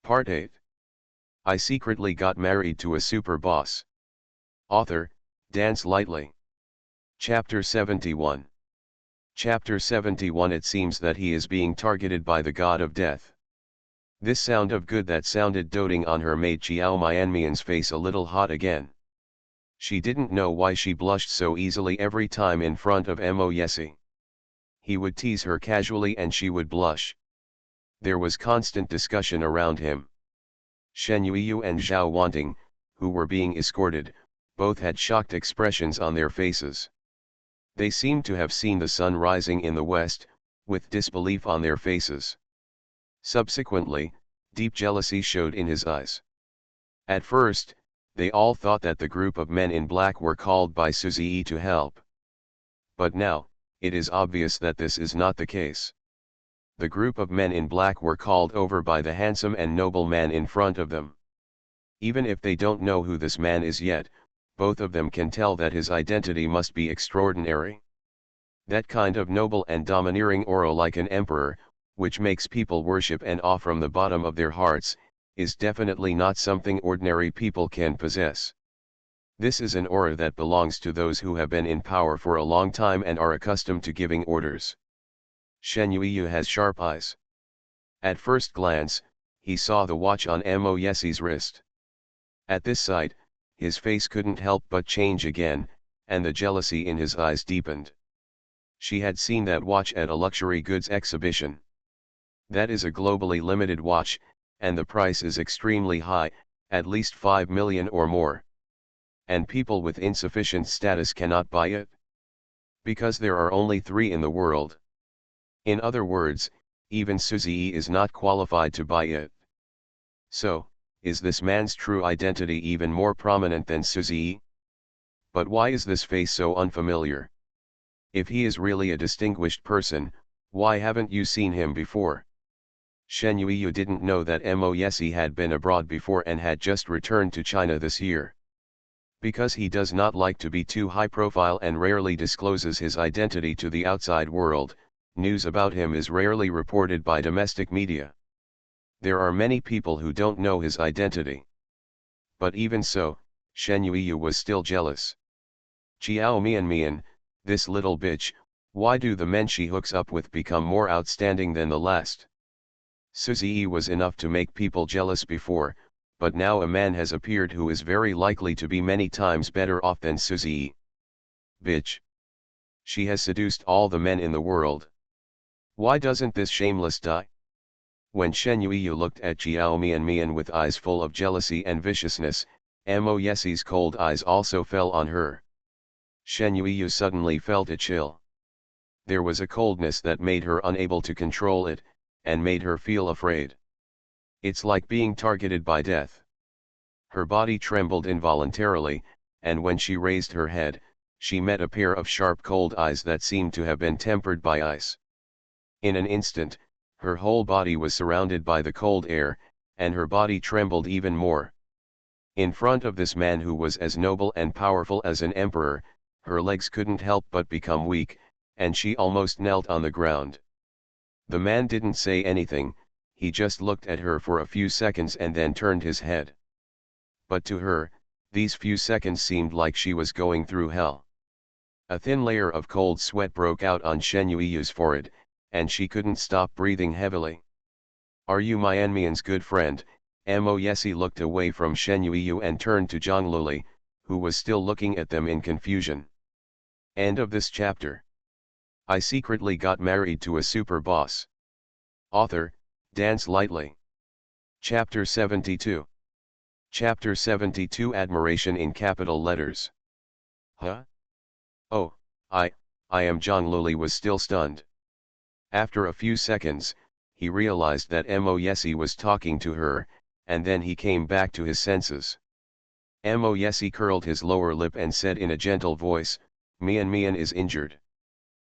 Part 8. I secretly got married to a super boss. Author, Dance Lightly. Chapter 71. Chapter 71. It seems that he is being targeted by the god of death. This sound of good that sounded doting on her made Chiao Mianmian's face a little hot again. She didn't know why she blushed so easily every time in front of Mo Yesi. He would tease her casually and she would blush. There was constant discussion around him. Shen Yuiyu and Zhao Wanting, who were being escorted, both had shocked expressions on their faces. They seemed to have seen the sun rising in the west, with disbelief on their faces. Subsequently, deep jealousy showed in his eyes. At first, they all thought that the group of men in black were called by Suzy to help. But now, it is obvious that this is not the case. The group of men in black were called over by the handsome and noble man in front of them. Even if they don't know who this man is yet, both of them can tell that his identity must be extraordinary. That kind of noble and domineering aura, like an emperor, which makes people worship and awe from the bottom of their hearts, is definitely not something ordinary people can possess. This is an aura that belongs to those who have been in power for a long time and are accustomed to giving orders. Shen Yuiyu has sharp eyes. At first glance, he saw the watch on Mo Yesi's wrist. At this sight, his face couldn't help but change again, and the jealousy in his eyes deepened. She had seen that watch at a luxury goods exhibition. That is a globally limited watch, and the price is extremely high, at least 5 million or more. And people with insufficient status cannot buy it. Because there are only 3 in the world. In other words, even Suzy is not qualified to buy it. So, is this man's true identity even more prominent than Suzy? But why is this face so unfamiliar? If he is really a distinguished person, why haven't you seen him before? Shen Yuiyu didn't know that Mo Yesi had been abroad before and had just returned to China this year. Because he does not like to be too high profile and rarely discloses his identity to the outside world, news about him is rarely reported by domestic media. There are many people who don't know his identity. But even so, Shen Yuiyu was still jealous. Chiao Mianmian, this little bitch, why do the men she hooks up with become more outstanding than the last? Suzy was enough to make people jealous before, but now a man has appeared who is very likely to be many times better off than Suzy. Bitch. She has seduced all the men in the world. Why doesn't this shameless die? When Shen Yuiyu looked at Chiao Mianmian with eyes full of jealousy and viciousness, Mo Yesi's cold eyes also fell on her. Shen Yuiyu suddenly felt a chill. There was a coldness that made her unable to control it, and made her feel afraid. It's like being targeted by death. Her body trembled involuntarily, and when she raised her head, she met a pair of sharp cold eyes that seemed to have been tempered by ice. In an instant, her whole body was surrounded by the cold air, and her body trembled even more. In front of this man who was as noble and powerful as an emperor, her legs couldn't help but become weak, and she almost knelt on the ground. The man didn't say anything, he just looked at her for a few seconds and then turned his head. But to her, these few seconds seemed like she was going through hell. A thin layer of cold sweat broke out on Shen Yuiyu's forehead, and she couldn't stop breathing heavily. Are you Mianmian's good friend? Mo Yesi looked away from Shen Yuiyu and turned to Zhang Luli, who was still looking at them in confusion. End of this chapter. I secretly got married to a super boss. Author, Dance Lightly. Chapter 72. Chapter 72. Admiration in capital letters. Huh? Oh, I am. Zhang Luli was still stunned. After a few seconds, he realized that Mo Yesi was talking to her, and then he came back to his senses. Mo Yesi curled his lower lip and said in a gentle voice, Mian is injured.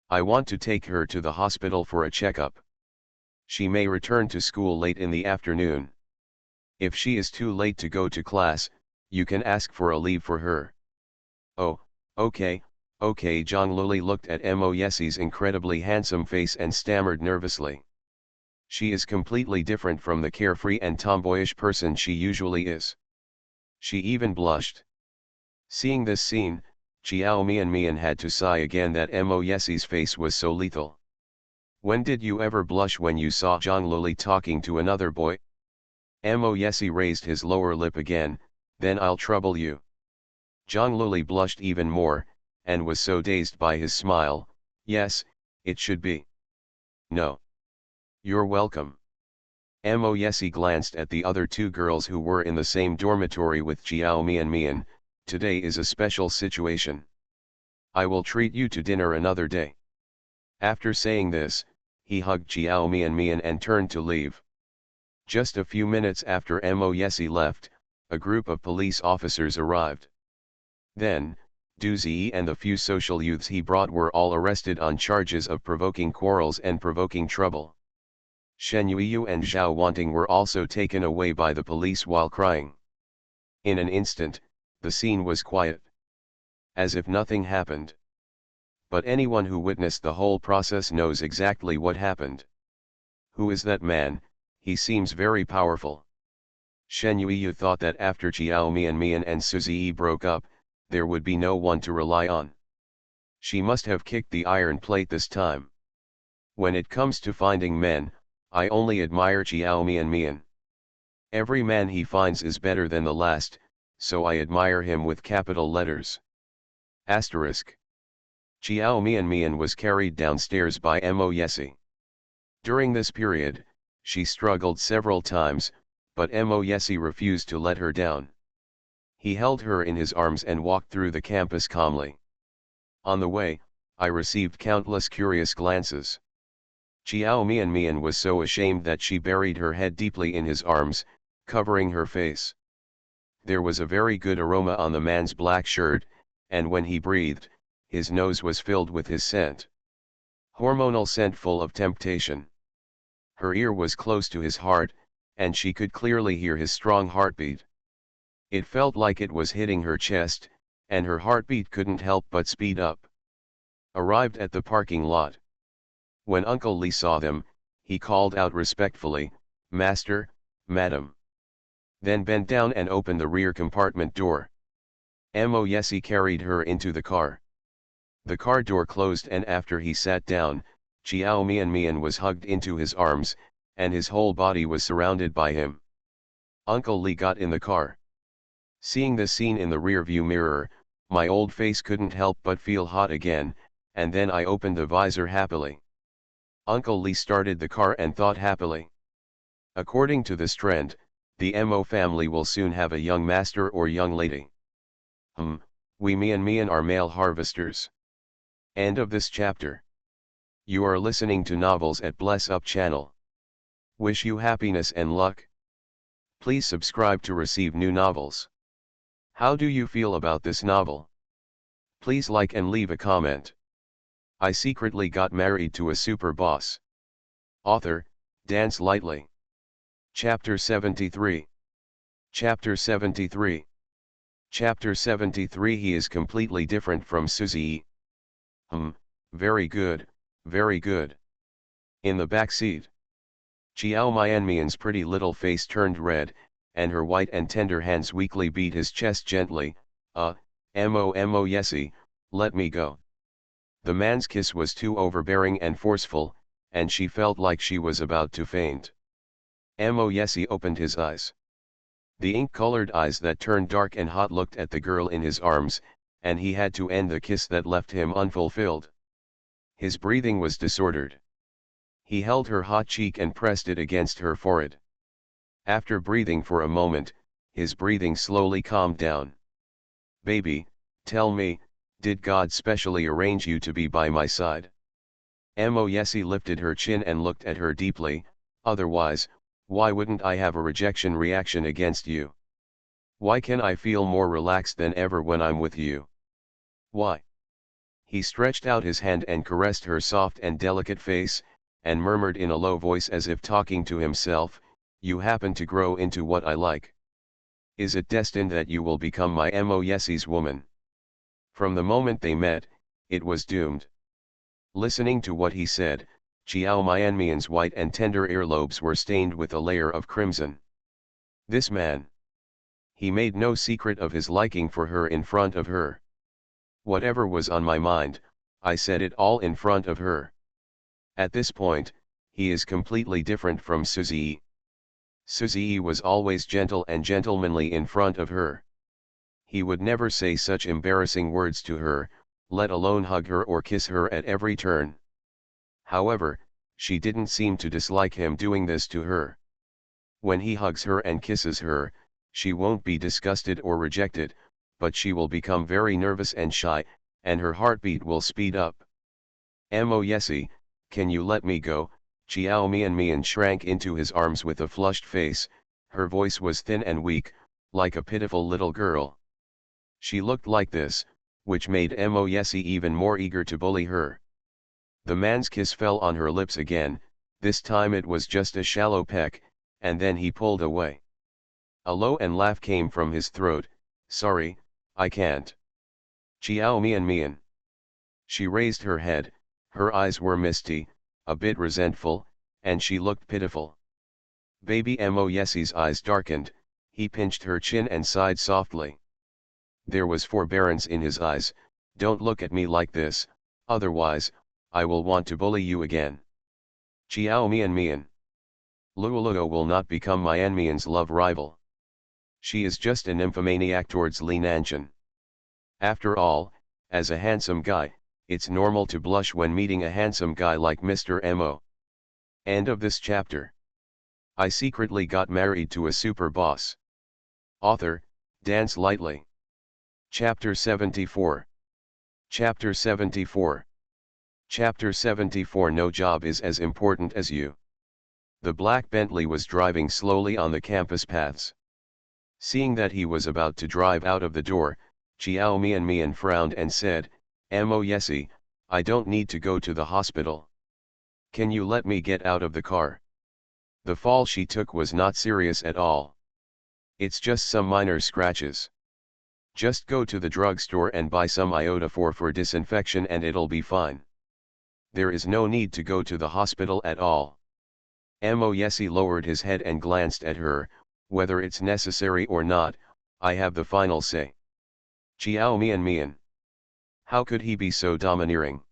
I want to take her to the hospital for a checkup. She may return to school late in the afternoon. If she is too late to go to class, you can ask for a leave for her. Oh, okay. Zhang Luli looked at Mo Yesi's incredibly handsome face and stammered nervously. She is completely different from the carefree and tomboyish person she usually is. She even blushed. Seeing this scene, Chiao Mian had to sigh again that Mo Yesi's face was so lethal. When did you ever blush when you saw Zhang Luli talking to another boy? Mo Yesi raised his lower lip again, then I'll trouble you. Zhang Luli blushed even more, and was so dazed by his smile. Yes, it should be. No. You're welcome. Mo Yesi glanced at the other two girls who were in the same dormitory with Chiao Mian. Today is a special situation. I will treat you to dinner another day. After saying this, he hugged Chiao Mian and turned to leave. Just a few minutes after Mo Yesi left, a group of police officers arrived. Then, Du Ziyi and the few social youths he brought were all arrested on charges of provoking quarrels and provoking trouble. Shen Yuiyu and Zhao Wanting were also taken away by the police while crying. In an instant, the scene was quiet. As if nothing happened. But anyone who witnessed the whole process knows exactly what happened. Who is that man? He seems very powerful. Shen Yuiyu thought that after Chiao Mian and Su Ziyi broke up, there would be no one to rely on. She must have kicked the iron plate this time. When it comes to finding men, I only admire Chiao Mian. Every man he finds is better than the last, so I admire him with capital letters. Asterisk. Chiao Mian was carried downstairs by Mo Yesi. During this period, she struggled several times, but Mo Yesi refused to let her down. He held her in his arms and walked through the campus calmly. On the way, I received countless curious glances. Chiao Mian was so ashamed that she buried her head deeply in his arms, covering her face. There was a very good aroma on the man's black shirt, and when he breathed, his nose was filled with his scent. Hormonal scent full of temptation. Her ear was close to his heart, and she could clearly hear his strong heartbeat. It felt like it was hitting her chest, and her heartbeat couldn't help but speed up. Arrived at the parking lot. When Uncle Li saw them, he called out respectfully, "Master, Madam." Then bent down and opened the rear compartment door. Mo Yesi carried her into the car. The car door closed, and after he sat down, Chiao Mian was hugged into his arms, and his whole body was surrounded by him. Uncle Li got in the car. Seeing this scene in the rear-view mirror, my old face couldn't help but feel hot again, and then I opened the visor happily. Uncle Li started the car and thought happily. According to this trend, the Mo family will soon have a young master or young lady. We Mian are male harvesters. End of this chapter. You are listening to Novels at Bless Up channel. Wish you happiness and luck. Please subscribe to receive new novels. How do you feel about this novel? Please like and leave a comment. I secretly got married to a super boss. Author, Dance Lightly. Chapter 73. Chapter 73. Chapter 73. He is completely different from Su Ziyi. Very good, very good. In the back seat. Chiao Mian's pretty little face turned red, and her white and tender hands weakly beat his chest gently. Mo Yesi, let me go. The man's kiss was too overbearing and forceful, and she felt like she was about to faint. Mo Yesi opened his eyes. The ink-colored eyes that turned dark and hot looked at the girl in his arms, and he had to end the kiss that left him unfulfilled. His breathing was disordered. He held her hot cheek and pressed it against her forehead. After breathing for a moment, his breathing slowly calmed down. Baby, tell me, did God specially arrange you to be by my side? Mo Yesi lifted her chin and looked at her deeply. Otherwise, why wouldn't I have a rejection reaction against you? Why can I feel more relaxed than ever when I'm with you? Why? He stretched out his hand and caressed her soft and delicate face, and murmured in a low voice as if talking to himself, you happen to grow into what I like. Is it destined that you will become my Mo Yesi's woman? From the moment they met, it was doomed. Listening to what he said, Chiao Mianmian's white and tender earlobes were stained with a layer of crimson. This man. He made no secret of his liking for her in front of her. Whatever was on my mind, I said it all in front of her. At this point, he is completely different from Suzy. Suzy was always gentle and gentlemanly in front of her. He would never say such embarrassing words to her, let alone hug her or kiss her at every turn. However, she didn't seem to dislike him doing this to her. When he hugs her and kisses her, she won't be disgusted or rejected, but she will become very nervous and shy, and her heartbeat will speed up. "Mo Yesi, can you let me go?" Chiao Mian shrank into his arms with a flushed face. Her voice was thin and weak, like a pitiful little girl. She looked like this, which made Mo Yesi even more eager to bully her. The man's kiss fell on her lips again, this time it was just a shallow peck, and then he pulled away. A low and laugh came from his throat. "Sorry, I can't." "Chiao Mian." She raised her head, her eyes were misty, a bit resentful, and she looked pitiful. Baby Mo Yesi's eyes darkened, he pinched her chin and sighed softly. There was forbearance in his eyes. "Don't look at me like this, otherwise, I will want to bully you again." "Chiao Mian. Luoluo will not become Mianmian's love rival. She is just a nymphomaniac towards Li Nanshan. After all, as a handsome guy, it's normal to blush when meeting a handsome guy like Mr. Mo. End of this chapter. I secretly got married to a super boss. Author, Dance Lightly. Chapter 74. Chapter 74. Chapter 74. No job is as important as you. The black Bentley was driving slowly on the campus paths. Seeing that he was about to drive out of the door, Chiao Mian frowned and said, "Mo Yesi, I don't need to go to the hospital. Can you let me get out of the car?" The fall she took was not serious at all. "It's just some minor scratches. Just go to the drugstore and buy some iodophor for disinfection and it'll be fine. There is no need to go to the hospital at all." Mo Yesi lowered his head and glanced at her. "Whether it's necessary or not, I have the final say." Chiao Mian. How could he be so domineering?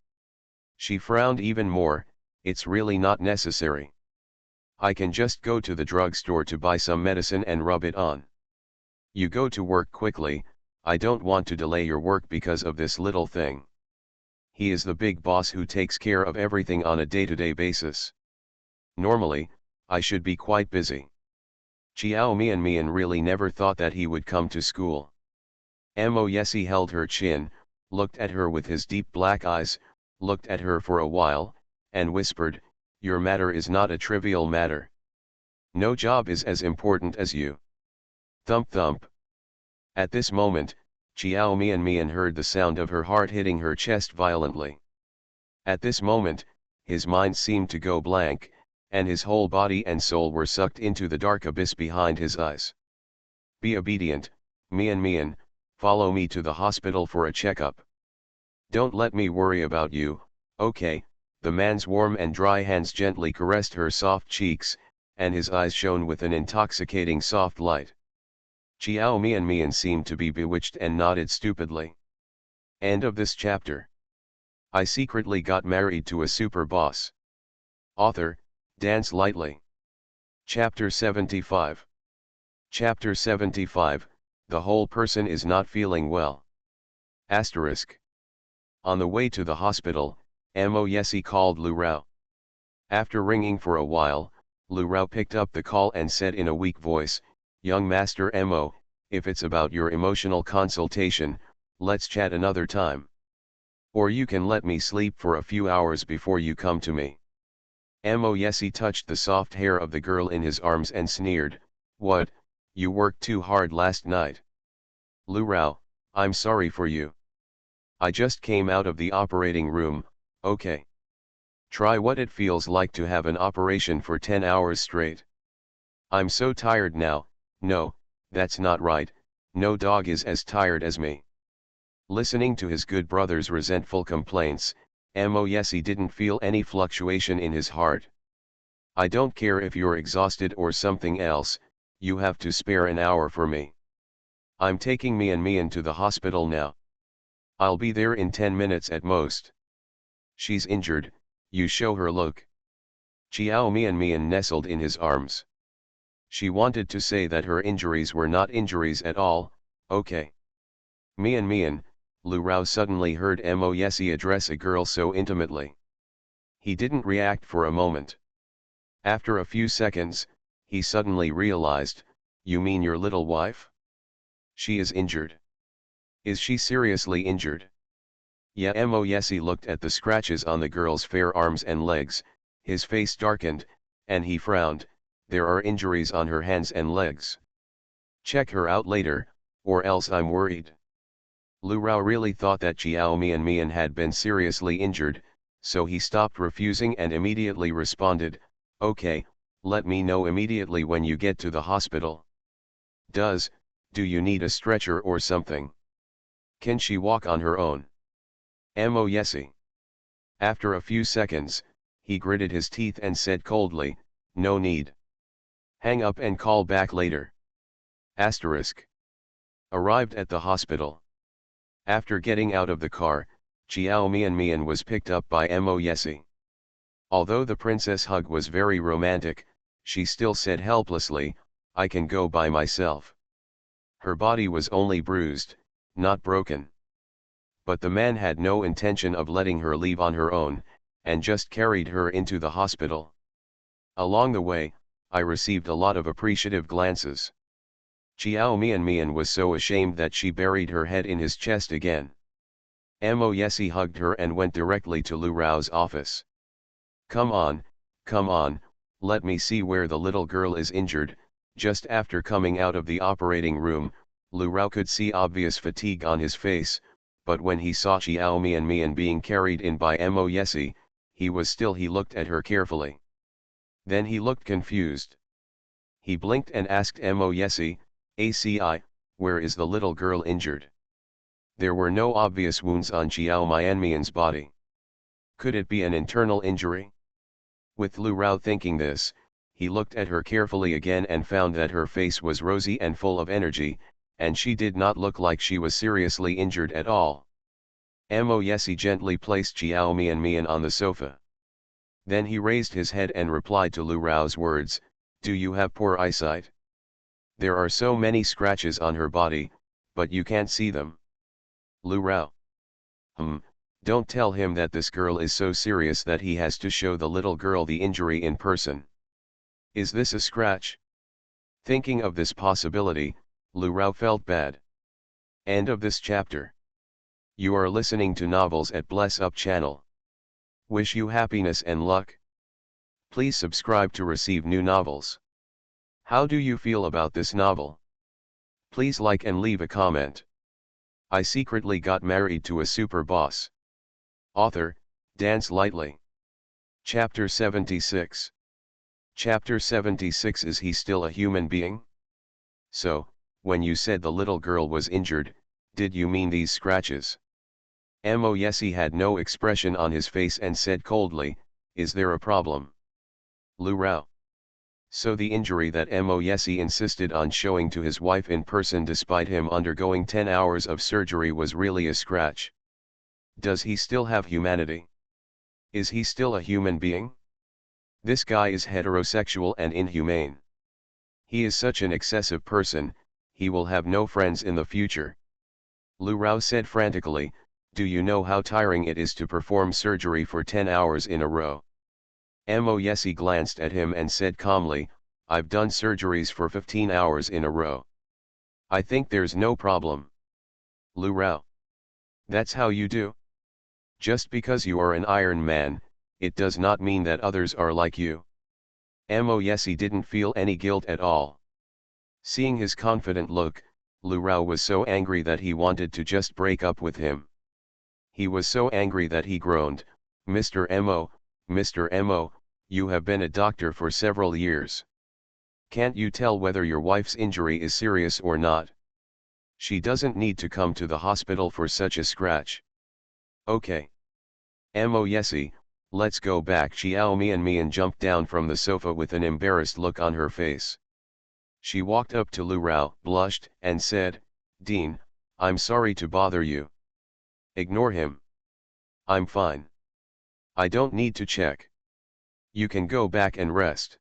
She frowned even more. "It's really not necessary. I can just go to the drugstore to buy some medicine and rub it on. You go to work quickly, I don't want to delay your work because of this little thing." He is the big boss who takes care of everything on a day-to-day basis. Normally, I should be quite busy. Chiao Mian really never thought that he would come to school. Mo Yesi held her chin, looked at her with his deep black eyes, looked at her for a while, and whispered, "Your matter is not a trivial matter. No job is as important as you." Thump thump. At this moment, Chiao Mian heard the sound of her heart hitting her chest violently. At this moment, his mind seemed to go blank, and his whole body and soul were sucked into the dark abyss behind his eyes. "Be obedient, Mian, follow me to the hospital for a checkup. Don't let me worry about you, okay?" The man's warm and dry hands gently caressed her soft cheeks, and his eyes shone with an intoxicating soft light. Chiao Mian seemed to be bewitched and nodded stupidly. End of this chapter. I secretly got married to a super boss. Author, Dance Lightly. Chapter 75. Chapter 75, The whole person is not feeling well. Asterisk. On the way to the hospital, Mo Yesi called Lu Rao. After ringing for a while, Lu Rao picked up the call and said in a weak voice, "Young Master Mo, if it's about your emotional consultation, let's chat another time. Or you can let me sleep for a few hours before you come to me." Mo Yesi touched the soft hair of the girl in his arms and sneered, "What, you worked too hard last night?" "Lu Rao, I'm sorry for you. I just came out of the operating room, okay? Try what it feels like to have an operation for 10 hours straight. I'm so tired now." "No, that's not right, no dog is as tired as me." Listening to his good brother's resentful complaints, Moyesi didn't feel any fluctuation in his heart. I don't care if you're exhausted or something else, you have to spare an hour for me. I'm taking Mian to the hospital now. I'll be there in 10 minutes at most. She's injured, you show her look. Chiao Mian nestled in his arms. She wanted to say that her injuries were not injuries at all. Okay. Mian, Lu Rao suddenly heard Moyesi address a girl so intimately. He didn't react for a moment. After a few seconds, he suddenly realized, you mean your little wife? She is injured. Is she seriously injured? Yeah. Moyesi looked at the scratches on the girl's fair arms and legs, his face darkened, and he frowned. There are injuries on her hands and legs. Check her out later, or else I'm worried. Lu Rao really thought that Chiao Mian had been seriously injured, so he stopped refusing and immediately responded, okay, let me know immediately when you get to the hospital. Do you need a stretcher or something? Can she walk on her own? Moyesi. After a few seconds, he gritted his teeth and said coldly, no need. Hang up and call back later. Asterisk. Arrived at the hospital. After getting out of the car, Chiao Mian was picked up by Moyesi. Although the princess hug was very romantic, she still said helplessly, I can go by myself. Her body was only bruised, not broken. But the man had no intention of letting her leave on her own, and just carried her into the hospital. Along the way, I received a lot of appreciative glances. Chiao Mian was so ashamed that she buried her head in his chest again. Moyesi hugged her and went directly to Lu Rao's office. Come on, let me see where the little girl is injured. Just after coming out of the operating room, Lu Rao could see obvious fatigue on his face, but when he saw Chiao Mian being carried in by Moyesi, he looked at her carefully. Then he looked confused. He blinked and asked Moyesi, ACI, where is the little girl injured? There were no obvious wounds on Chiao Mian's body. Could it be an internal injury? With Lu Rao thinking this, he looked at her carefully again and found that her face was rosy and full of energy, and she did not look like she was seriously injured at all. Moyesi gently placed Chiao Mian on the sofa. Then he raised his head and replied to Lu Rao's words, do you have poor eyesight? There are so many scratches on her body, but you can't see them. Lu Rao. Don't tell him that this girl is so serious that he has to show the little girl the injury in person. Is this a scratch? Thinking of this possibility, Lu Rao felt bad. End of this chapter. You are listening to Novels at Bless Up channel. Wish you happiness and luck. Please subscribe to receive new novels. How do you feel about this novel? Please like and leave a comment. I secretly got married to a super boss. Author, Dance Lightly. Chapter 76. Chapter 76 Is he still a human being? So, when you said the little girl was injured, did you mean these scratches? Moyesi had no expression on his face and said coldly, is there a problem? Lu Rao. So the injury that Moyesi insisted on showing to his wife in person despite him undergoing 10 hours of surgery was really a scratch. Does he still have humanity? Is he still a human being? This guy is heterosexual and inhumane. He is such an excessive person, he will have no friends in the future. Lu Rao said frantically, do you know how tiring it is to perform surgery for 10 hours in a row? Moyesi glanced at him and said calmly, I've done surgeries for 15 hours in a row. I think there's no problem. Lu Rao. That's how you do? Just because you are an Iron Man, it does not mean that others are like you. Moyesi didn't feel any guilt at all. Seeing his confident look, Lu Rao was so angry that he wanted to just break up with him. He was so angry that he groaned, Mr. Mo, you have been a doctor for several years. Can't you tell whether your wife's injury is serious or not? She doesn't need to come to the hospital for such a scratch. Okay. Mo Yesi, let's go back. Xiao Mian jumped down from the sofa with an embarrassed look on her face. She walked up to Lu Rao, blushed, and said, Dean, I'm sorry to bother you. Ignore him. I'm fine. I don't need to check. You can go back and rest.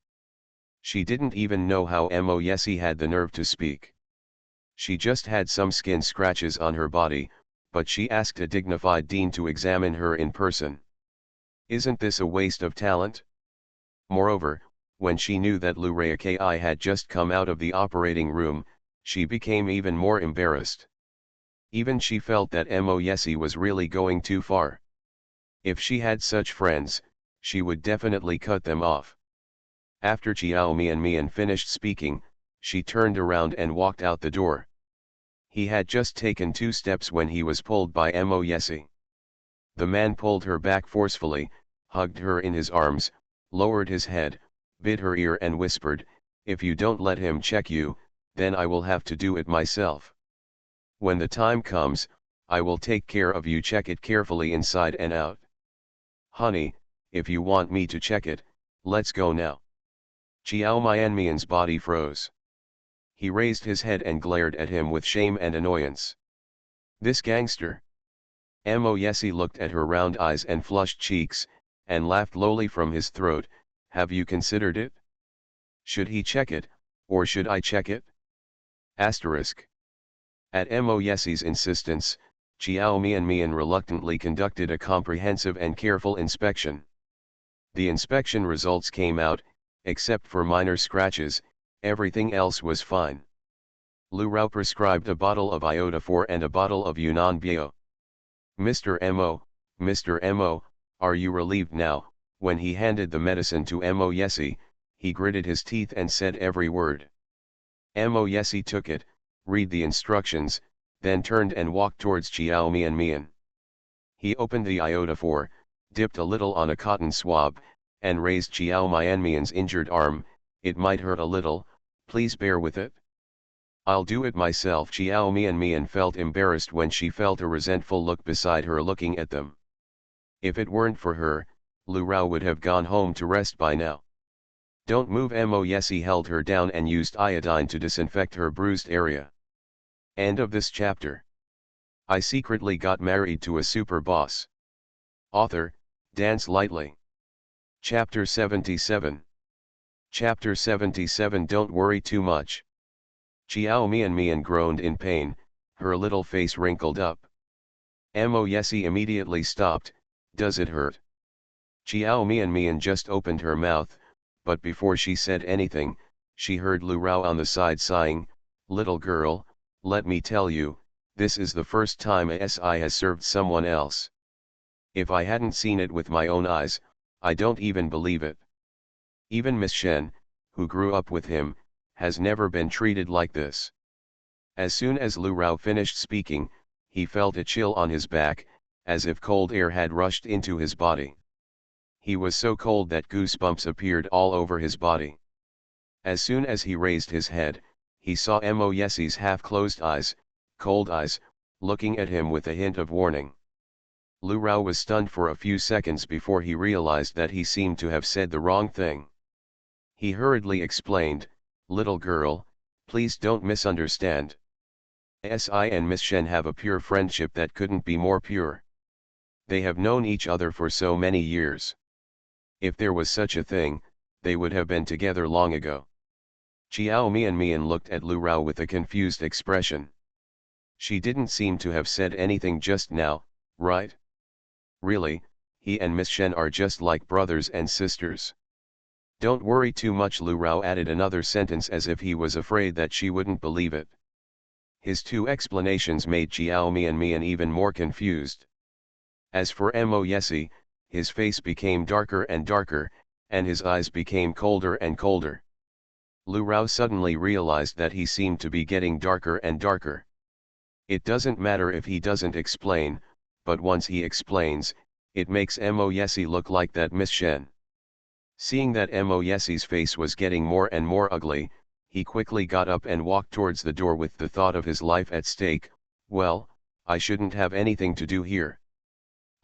She didn't even know how Mo Yesi had the nerve to speak. She just had some skin scratches on her body, but she asked a dignified dean to examine her in person. Isn't this a waste of talent? Moreover, when she knew that Lu Raiaki had just come out of the operating room, she became even more embarrassed. Even she felt that Mo Yesi was really going too far. If she had such friends, she would definitely cut them off. After Chiao Mian finished speaking, she turned around and walked out the door. He had just taken 2 steps when he was pulled by Mo Yesi. The man pulled her back forcefully, hugged her in his arms, lowered his head, bit her ear and whispered, if you don't let him check you, then I will have to do it myself. When the time comes, I will take care of you. Check it carefully inside and out. Honey, if you want me to check it, let's go now. Chiao Mian's body froze. He raised his head and glared at him with shame and annoyance. This gangster. Mo Yesi looked at her round eyes and flushed cheeks, and laughed lowly from his throat, have you considered it? Should he check it, or should I check it? Asterisk. At Mo Yesi's insistence, Chiao Mian reluctantly conducted a comprehensive and careful inspection. The inspection results came out, except for minor scratches, everything else was fine. Lu Rao prescribed a bottle of iota 4 and a bottle of Yunnan Bio. Mr. Mo, are you relieved now? When he handed the medicine to Mo Yesi, he gritted his teeth and said every word. Mo Yesi took it, read the instructions, then turned and walked towards Chiao Mian. He opened the iota 4, dipped a little on a cotton swab, and raised Chiao Mian's injured arm. It might hurt a little, please bear with it. I'll do it myself. Chiao Mian felt embarrassed when she felt a resentful look beside her looking at them. If it weren't for her, Lu Rao would have gone home to rest by now. Don't move. Mo Yesi held her down and used iodine to disinfect her bruised area. End of this chapter. I secretly got married to a super boss. Author, Dance Lightly. Chapter 77. Chapter 77. Don't worry too much. Chiao Mian groaned in pain, her little face wrinkled up. Mo Yesi immediately stopped, does it hurt? Chiao Mian just opened her mouth, but before she said anything, she heard Lu Rao on the side sighing, little girl, let me tell you, this is the first time a SI has served someone else. If I hadn't seen it with my own eyes, I don't even believe it. Even Miss Shen, who grew up with him, has never been treated like this. As soon as Lu Rao finished speaking, he felt a chill on his back, as if cold air had rushed into his body. He was so cold that goosebumps appeared all over his body. As soon as he raised his head, he saw Mo Yesi's half-closed eyes, cold eyes, looking at him with a hint of warning. Lu Rao was stunned for a few seconds before he realized that he seemed to have said the wrong thing. He hurriedly explained, little girl, please don't misunderstand. Si and Miss Shen have a pure friendship that couldn't be more pure. They have known each other for so many years. If there was such a thing, they would have been together long ago. Chiao Mian looked at Lu Rao with a confused expression. She didn't seem to have said anything just now, right? Really, he and Miss Shen are just like brothers and sisters. Don't worry too much. Lu Rao added another sentence as if he was afraid that she wouldn't believe it. His 2 explanations made Chiao Mian even more confused. As for Mo Yesi, his face became darker and darker, and his eyes became colder and colder. Lu Rao suddenly realized that he seemed to be getting darker and darker. It doesn't matter if he doesn't explain, but once he explains, it makes Mo Yesi look like that Miss Shen. Seeing that Mo Yesi's face was getting more and more ugly, he quickly got up and walked towards the door with the thought of his life at stake. Well, I shouldn't have anything to do here.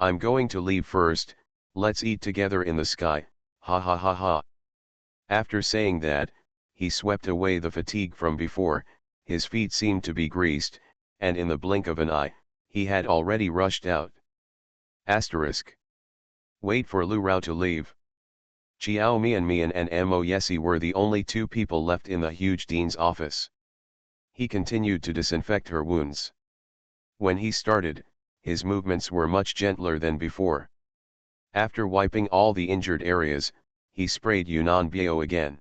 I'm going to leave first, let's eat together in the sky, ha ha ha ha. After saying that, he swept away the fatigue from before, his feet seemed to be greased, and in the blink of an eye, he had already rushed out. Asterisk. Wait for Lu Rao to leave. Chiao Mian and Mo Yesi were the only two people left in the huge dean's office. He continued to disinfect her wounds. When he started, his movements were much gentler than before. After wiping all the injured areas, he sprayed Yunnan Bio again.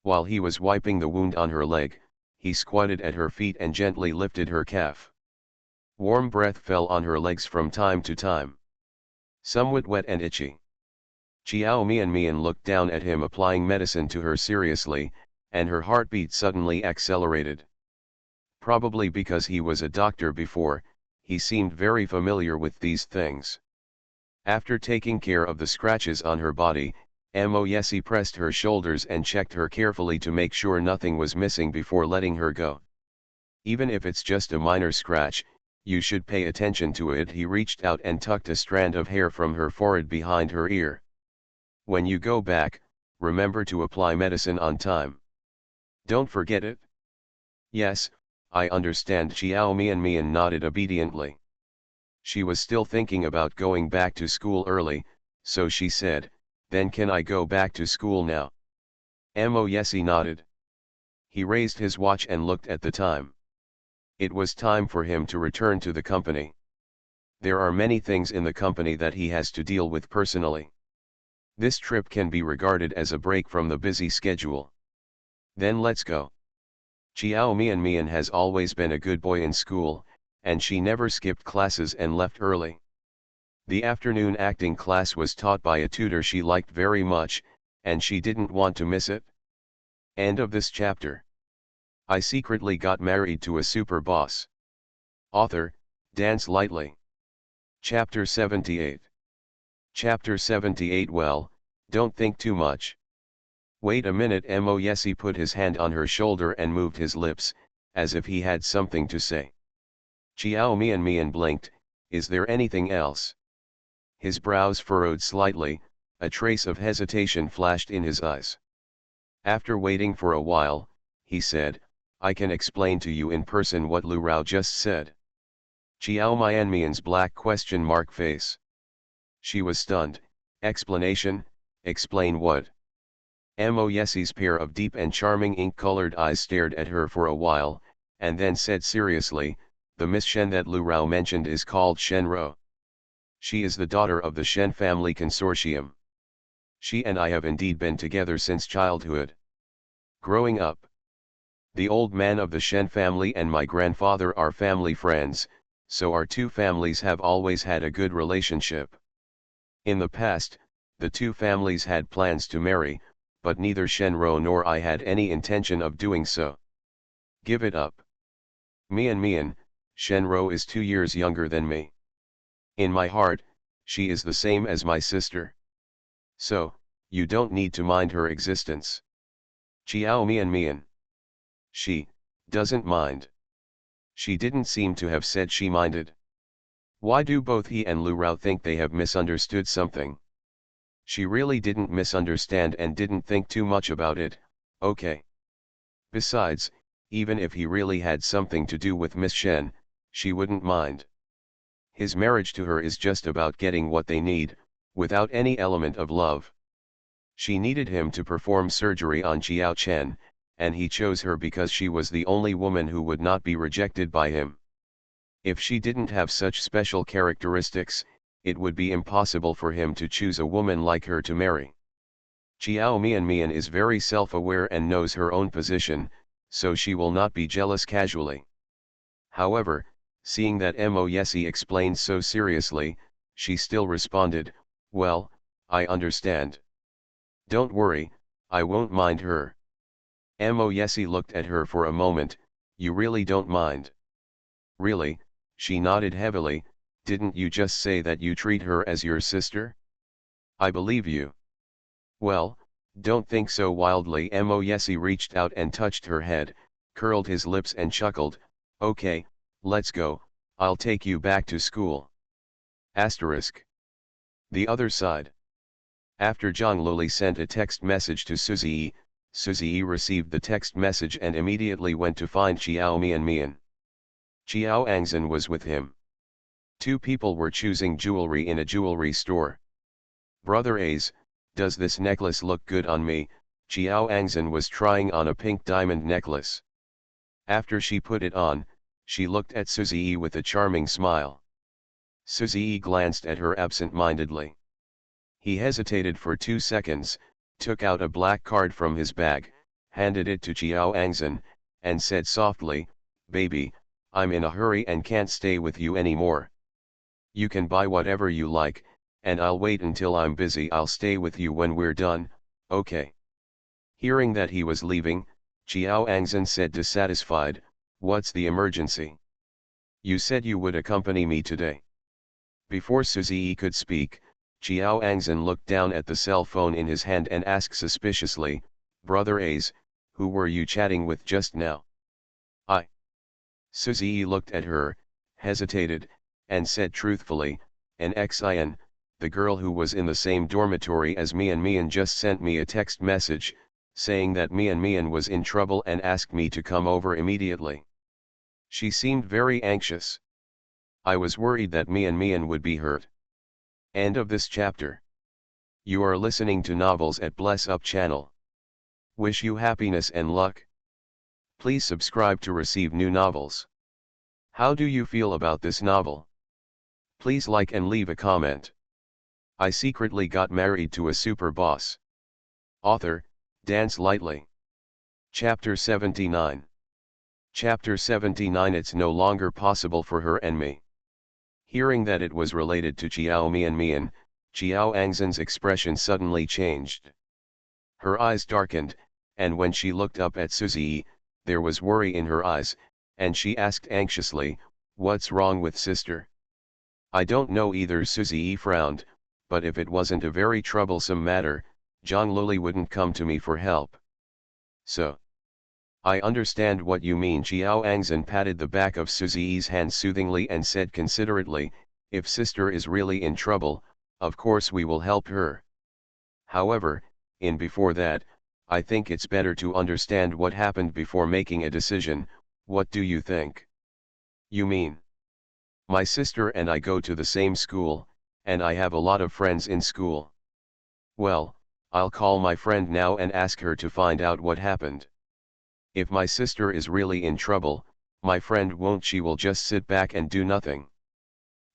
While he was wiping the wound on her leg, he squatted at her feet and gently lifted her calf. Warm breath fell on her legs from time to time. Somewhat wet and itchy. Chiao Mian looked down at him applying medicine to her seriously, and her heartbeat suddenly accelerated. Probably because he was a doctor before, he seemed very familiar with these things. After taking care of the scratches on her body, Mo Yesi pressed her shoulders and checked her carefully to make sure nothing was missing before letting her go. Even if it's just a minor scratch, you should pay attention to it. He reached out and tucked a strand of hair from her forehead behind her ear. When you go back, remember to apply medicine on time. Don't forget it. Yes, I understand. Chiao Mian nodded obediently. She was still thinking about going back to school early, so she said, then can I go back to school now? Mo Yesi nodded. He raised his watch and looked at the time. It was time for him to return to the company. There are many things in the company that he has to deal with personally. This trip can be regarded as a break from the busy schedule. Then let's go. Chiao Mian has always been a good boy in school, and she never skipped classes and left early. The afternoon acting class was taught by a tutor she liked very much, and she didn't want to miss it. End of this chapter. I secretly got married to a super boss. Author, Dance Lightly. Chapter 78. Chapter 78. Well, don't think too much. Wait a minute. Mo Yesi put his hand on her shoulder and moved his lips, as if he had something to say. Chiao Mian blinked. Is there anything else? His brows furrowed slightly, a trace of hesitation flashed in his eyes. After waiting for a while, he said, I can explain to you in person what Lu Rao just said. Chiao Mian's black question mark face. She was stunned. Explanation, explain what? Mo Yesi's pair of deep and charming ink-colored eyes stared at her for a while, and then said seriously, the Miss Shen that Lu Rao mentioned is called Shen Ro. She is the daughter of the Shen family consortium. She and I have indeed been together since childhood. Growing up. The old man of the Shen family and my grandfather are family friends, so our two families have always had a good relationship. In the past, the two families had plans to marry, but neither Shen Ro nor I had any intention of doing so. Give it up. Mian, Shen Ro is 2 years younger than me. In my heart, she is the same as my sister. So, you don't need to mind her existence. Chiao Mian. She doesn't mind. She didn't seem to have said she minded. Why do both he and Lu Rao think they have misunderstood something? She really didn't misunderstand and didn't think too much about it, okay. Besides, even if he really had something to do with Miss Shen, she wouldn't mind. His marriage to her is just about getting what they need, without any element of love. She needed him to perform surgery on Chiao Chen, and he chose her because she was the only woman who would not be rejected by him. If she didn't have such special characteristics, it would be impossible for him to choose a woman like her to marry. Chiao Mian is very self-aware and knows her own position, so she will not be jealous casually. However, seeing that Mo Yesi explained so seriously, she still responded, well, I understand. Don't worry, I won't mind her. Mo Yesi looked at her for a moment, you really don't mind? Really? She nodded heavily, didn't you just say that you treat her as your sister? I believe you. Well, don't think so wildly. Mo Yesi reached out and touched her head, curled his lips and chuckled, okay, let's go, I'll take you back to school. Asterisk. The other side. After Zhang Luli sent a text message to Suzy, Suzy received the text message and immediately went to find Xiao Mian. Xiao Angzhen was with him. Two people were choosing jewelry in a jewelry store. Brother A's, does this necklace look good on me? Xiao Angzhen was trying on a pink diamond necklace. After she put it on, she looked at Suzy with a charming smile. Suzy glanced at her absent-mindedly. He hesitated for 2 seconds, took out a black card from his bag, handed it to Xiao Angzhen, and said softly, "Baby, I'm in a hurry and can't stay with you anymore. You can buy whatever you like, and I'll wait until I'm busy. I'll stay with you when we're done, okay?" Hearing that he was leaving, Xiao Angzhen said dissatisfied, "What's the emergency? You said you would accompany me today." Before Suzy could speak, Xiao Angzhen looked down at the cell phone in his hand and asked suspiciously, "Brother A's, who were you chatting with just now?" "I." Suzy looked at her, hesitated, and said truthfully, "An Xin, the girl who was in the same dormitory as Mian just sent me a text message, saying that Mian was in trouble and asked me to come over immediately. She seemed very anxious. I was worried that Mian would be hurt." End of this chapter. You are listening to Novels at Bless Up channel. Wish you happiness and luck. Please subscribe to receive new novels. How do you feel about this novel? Please like and leave a comment. I secretly got married to a super boss. Author, Dance Lightly. Chapter 79. Chapter 79. It's no longer possible for her and me. Hearing that it was related to Xiao Mian, Xiao Angzhen's expression suddenly changed. Her eyes darkened, and when she looked up at Suzy, there was worry in her eyes, and she asked anxiously, "What's wrong with sister?" "I don't know either." Suzy frowned, "but if it wasn't a very troublesome matter, Zhang Luli wouldn't come to me for help." "So. I understand what you mean." Xiao Angzhen patted the back of Suzy's hand soothingly and said considerately, "If sister is really in trouble, of course we will help her. However, before that, I think it's better to understand what happened before making a decision. What do you think?" "You mean?" "My sister and I go to the same school, and I have a lot of friends in school." "Well, I'll call my friend now and ask her to find out what happened. If my sister is really in trouble, my friend won't. She will just sit back and do nothing.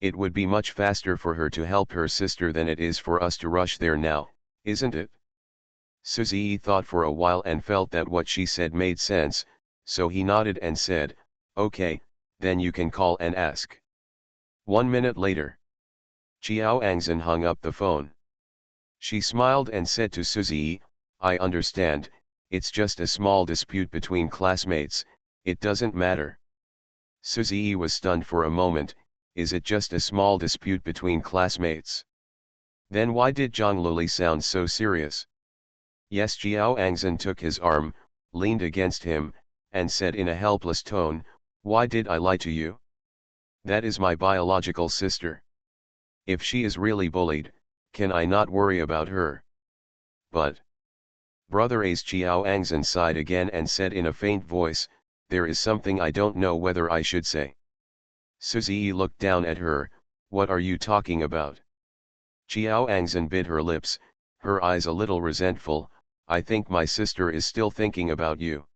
It would be much faster for her to help her sister than it is for us to rush there now, isn't it?" Suzy thought for a while and felt that what she said made sense, so he nodded and said, "Okay, then you can call and ask." 1 minute later. Xiao Angzhen hung up the phone. She smiled and said to Suzy, "I understand, it's just a small dispute between classmates, it doesn't matter." Suzy was stunned for a moment. Is it just a small dispute between classmates? Then why did Zhang Luli sound so serious? Yes. Xiao Angzhen took his arm, leaned against him, and said in a helpless tone, "Why did I lie to you? That is my biological sister. If she is really bullied, can I not worry about her?" "But, Brother A's," Xiao Angzhen sighed again and said in a faint voice, "there is something I don't know whether I should say." Suzy looked down at her. "What are you talking about?" Xiao Angzhen bit her lips, her eyes a little resentful. "I think my sister is still thinking about you.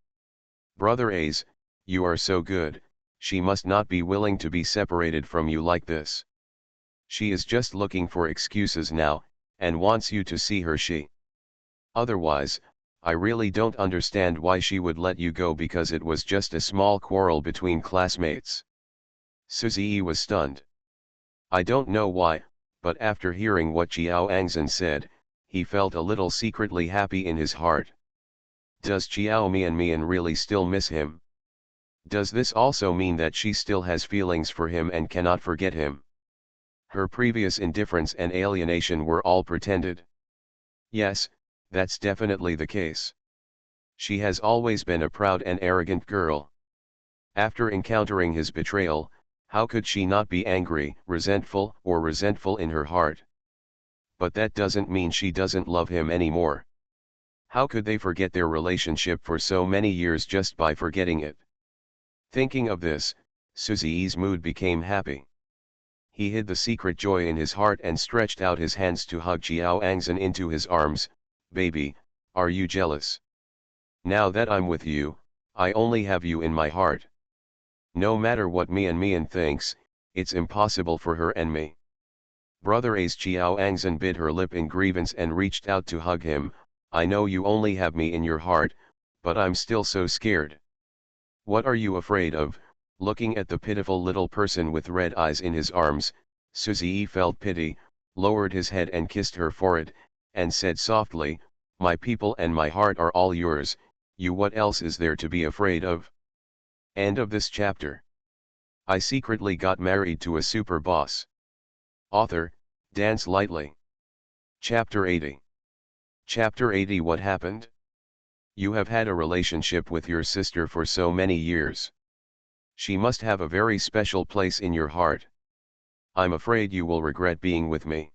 Brother A's, you are so good, she must not be willing to be separated from you like this. She is just looking for excuses now, and wants you to see her. Otherwise, I really don't understand why she would let you go because it was just a small quarrel between classmates." Suzy was stunned. I don't know why, but after hearing what Xiao Angzhen said, he felt a little secretly happy in his heart. Does Xiao Mian really still miss him? Does this also mean that she still has feelings for him and cannot forget him? Her previous indifference and alienation were all pretended. Yes, that's definitely the case. She has always been a proud and arrogant girl. After encountering his betrayal, How could she not be angry, resentful in her heart? But that doesn't mean she doesn't love him anymore. How could they forget their relationship for so many years just by forgetting it? Thinking of this, Susie's mood became happy. He hid the secret joy in his heart and stretched out his hands to hug Xiao Angzhen into his arms. Baby, are you jealous? Now that I'm with you, I only have you in my heart. No matter what Mian thinks, it's impossible for her and me. Brother A's Xiao Angzhen bit her lip in grievance and reached out to hug him. I know you only have me in your heart, but I'm still so scared. What are you afraid of? Looking at the pitiful little person with red eyes in his arms, Suzie felt pity, lowered his head and kissed her forehead, and said softly, my people and my heart are all yours, what else is there to be afraid of? End of this chapter. I secretly got married to a super boss. Author, Dance Lightly. Chapter 80. Chapter 80. What happened? You have had a relationship with your sister for so many years. She must have a very special place in your heart. I'm afraid you will regret being with me.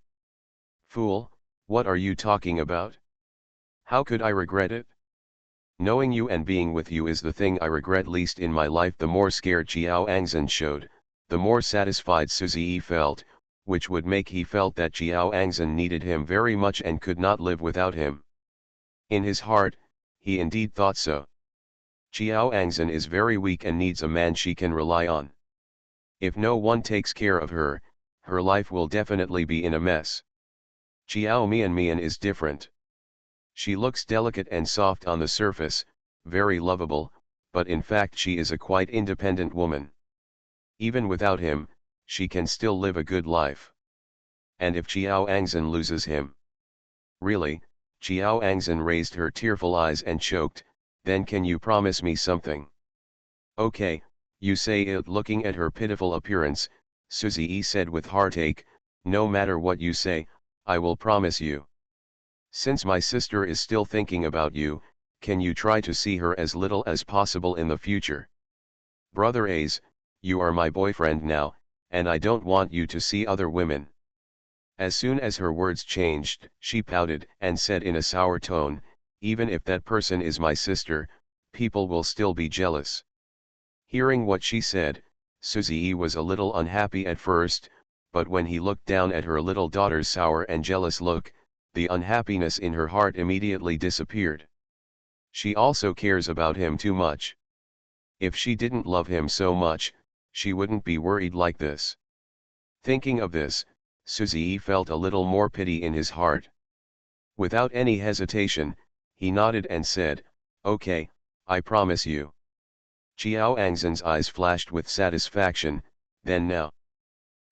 Fool, what are you talking about? How could I regret it? Knowing you and being with you is the thing I regret least in my life. The more scared Xiao Angzhen showed, the more satisfied Suzie felt, which would make he felt that Xiao Angzhen needed him very much and could not live without him. In his heart, he indeed thought so. Xiao Angzhen is very weak and needs a man she can rely on. If no one takes care of her, her life will definitely be in a mess. Xiao Mian is different. She looks delicate and soft on the surface, very lovable, but in fact she is a quite independent woman. Even without him, she can still live a good life. And if Xiao Angzhen loses him? Really? Xiao Angzhen raised her tearful eyes and choked, then can you promise me something? Okay, you say it. Looking at her pitiful appearance, Suzie said with heartache, no matter what you say, I will promise you. Since my sister is still thinking about you, can you try to see her as little as possible in the future? Brother A's, you are my boyfriend now, and I don't want you to see other women. As soon as her words changed, she pouted and said in a sour tone, even if that person is my sister, people will still be jealous. Hearing what she said, Suzie was a little unhappy at first, but when he looked down at her little daughter's sour and jealous look, the unhappiness in her heart immediately disappeared. She also cares about him too much. If she didn't love him so much, she wouldn't be worried like this. Thinking of this, Suzie felt a little more pity in his heart. Without any hesitation, he nodded and said, okay, I promise you. Xiao Angzhen's eyes flashed with satisfaction, then now.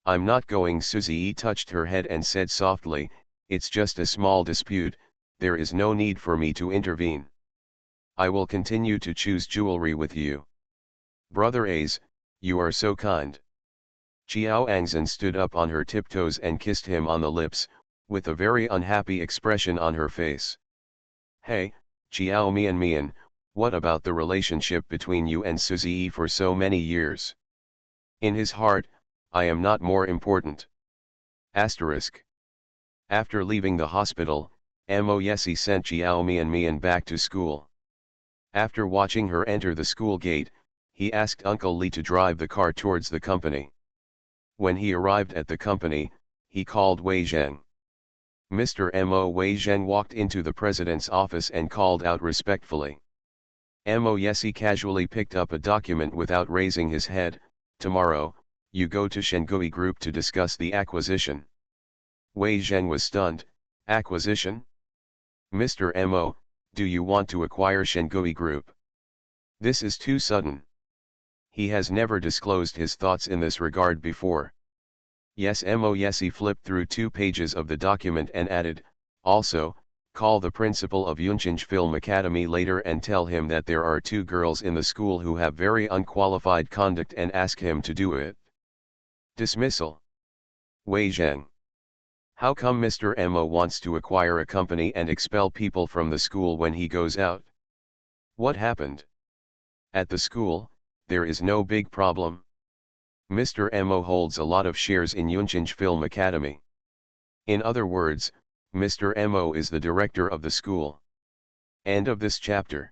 I'm not going. Suzie touched her head and said softly, it's just a small dispute, there is no need for me to intervene. I will continue to choose jewelry with you. Brother A's, you are so kind. Xiao Angzhen stood up on her tiptoes and kissed him on the lips, with a very unhappy expression on her face. Hey, Xiao Mian, what about the relationship between you and Suzie for so many years? In his heart, I am not more important. Asterisk. After leaving the hospital, Moyesi sent Xiao Mian back to school. After watching her enter the school gate, he asked Uncle Li to drive the car towards the company. When he arrived at the company, he called Wei Zheng. Mr. Wei Zheng walked into the president's office and called out respectfully. Moyesi casually picked up a document without raising his head. Tomorrow, you go to Shengui Group to discuss the acquisition. Wei Zheng was stunned. Acquisition? Mr. Mo, do you want to acquire Shengui Group? This is too sudden. He has never disclosed his thoughts in this regard before. Yes. Moyesi flipped through 2 pages of the document and added, also, call the principal of Yunchinj Film Academy later and tell him that there are 2 girls in the school who have very unqualified conduct and ask him to do it. Dismissal. Wei Zheng. How come Mr. Mo wants to acquire a company and expel people from the school when he goes out? What happened? At the school, there is no big problem. Mr. Mo holds a lot of shares in Yunchinj Film Academy. In other words, Mr. Mo is the director of the school. End of this chapter.